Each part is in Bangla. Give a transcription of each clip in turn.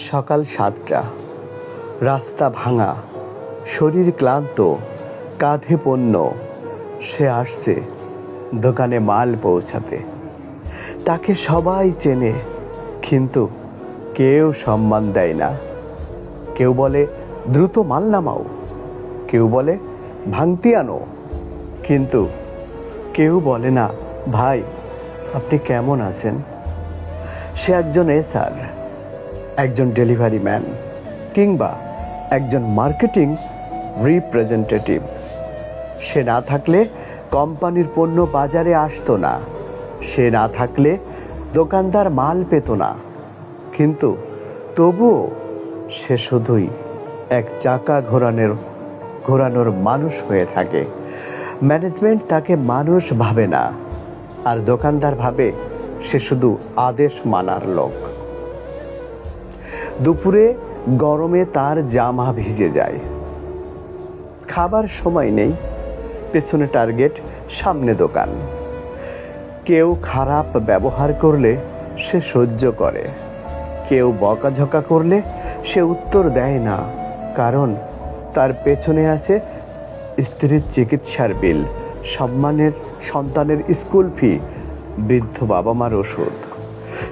সকাল ৭টা, রাস্তা ভাঙা, শরীর ক্লান্ত, কাঁধে পণ্য। সে আসছে দোকানে মাল পৌঁছাতে। তাকে সবাই চেনে, কিন্তু কেউ সম্মান দেয় না। কেউ বলে দ্রুত মাল নামাও, কেউ বলে ভাঙতি আনো, কিন্তু কেউ বলে না ভাই আপনি কেমন আছেন। সে একজন এসআর, একজন ডেলিভারি ম্যান, কিংবা একজন মার্কেটিং রিপ্রেজেন্টেটিভ। সে না থাকলে কোম্পানির পণ্য বাজারে আসতো না, সে না থাকলে দোকানদার মাল পেত না। কিন্তু তবুও সে শুধুই এক চাকা ঘোরানোর মানুষ হয়ে থাকে। ম্যানেজমেন্ট তাকে মানুষ ভাবে না, আর দোকানদার ভাবে সে শুধু আদেশ মানার লোক। দুপুরে গরমে তার জামা ভিজে যায়, খাবার সময় নেই, পেছনে টার্গেট, সামনে দোকান। কেউ খারাপ ব্যবহার করলে সে সহ্য করে, কেউ বকাঝকা করলে সে উত্তর দেয় না, কারণ তার পেছনে আছে স্ত্রীর চিকিৎসার বিল, সন্তানের স্কুল ফি, বৃদ্ধ বাবা মার ওষুধ।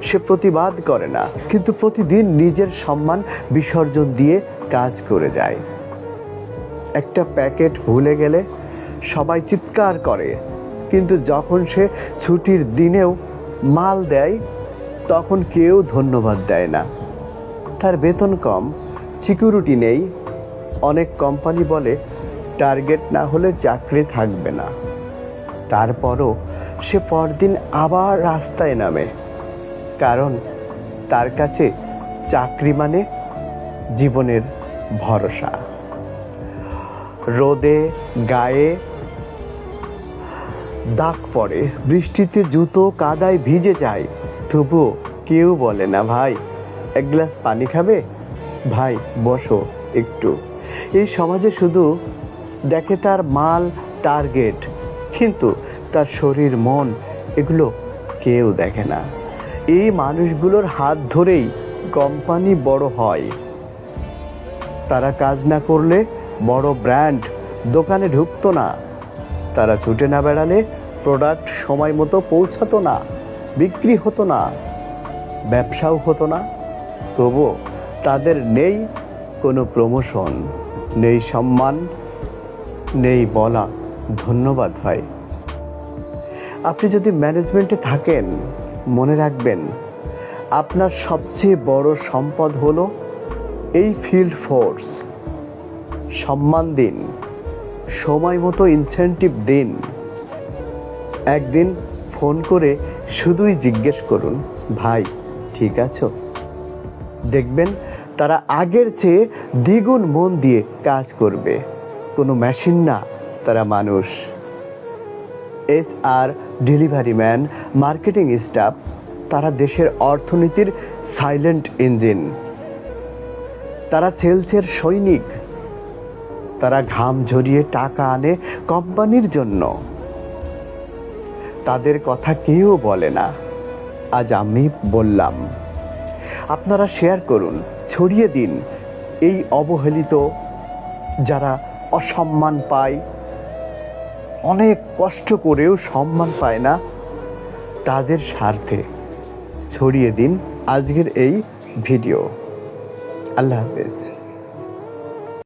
সে প্রতিবাদ করে না, কিন্তু প্রতিদিন নিজের সম্মান বিসর্জন দিয়ে কাজ করে যায়। একটা প্যাকেট ভুলে গেলে সবাই চিৎকার করে, কিন্তু যখন সে ছুটির দিনেও মাল দেয় তখন কেউ ধন্যবাদ দেয় না। তার বেতন কম, সিকিউরিটি নেই। অনেক কোম্পানি বলে টার্গেট না হলে চাকরি থাকবে না। তারপরও সে পরদিন আবার রাস্তায় নামে, কারণ তার কাছে চাকরি মানে জীবনের ভরসা। রোদে গায়ে দাগ পড়ে, বৃষ্টিতে জুতো কাদায় ভিজে যায়, তবুও কেউ বলে না ভাই এক গ্লাস পানি খাবে, ভাই বসো একটু। এই সমাজে শুধু দেখে তার মাল, টার্গেট, কিন্তু তার শরীর, মন, এগুলো কেউ দেখে না। এই মানুষগুলোর হাত ধরেই কোম্পানি বড় হয়। তারা কাজ না করলে বড় ব্র্যান্ড দোকানে ঢুকতো না, তারা ছুটে না বেড়ালে প্রোডাক্ট সময় মতো পৌঁছাতো না, বিক্রি হতো না, ব্যবসাও হতো না। তবুও তাদের নেই কোনো প্রমোশন, নেই সম্মান, নেই বলা ধন্যবাদ ভাই। আপনি যদি ম্যানেজমেন্টে থাকেন, মনে রাখবেন আপনার সবচেয়ে বড় সম্পদ হলো এই ফিল্ড ফোর্স। সম্মান দিন, সময় মতো ইনসেনটিভ দিন। একদিন ফোন করে শুধুই জিজ্ঞেস করুন ভাই ঠিক আছো। দেখবেন তারা আগের চেয়ে দ্বিগুণ মন দিয়ে কাজ করবে। কোনো মেশিন না, তারা মানুষ। SR, delivery man, marketing staff, তারা দেশের অর্থনীতির সাইলেন্ট ইঞ্জিন। তারা সেলসের সৈনিক, তারা ঘাম ঝরিয়ে টাকা আনে কোম্পানির জন্য। তাদের কথা কেউ বলে না, আজ আমি বললাম। আপনারা শেয়ার করুন, ছড়িয়ে দিন এই অবহেলিত, যারা অসম্মান পায়, অনেক কষ্ট করেও সম্মান পায় না, তাদের স্বার্থে ছড়িয়ে দিন আজকের এই ভিডিও। আল্লাহ হাফেজ।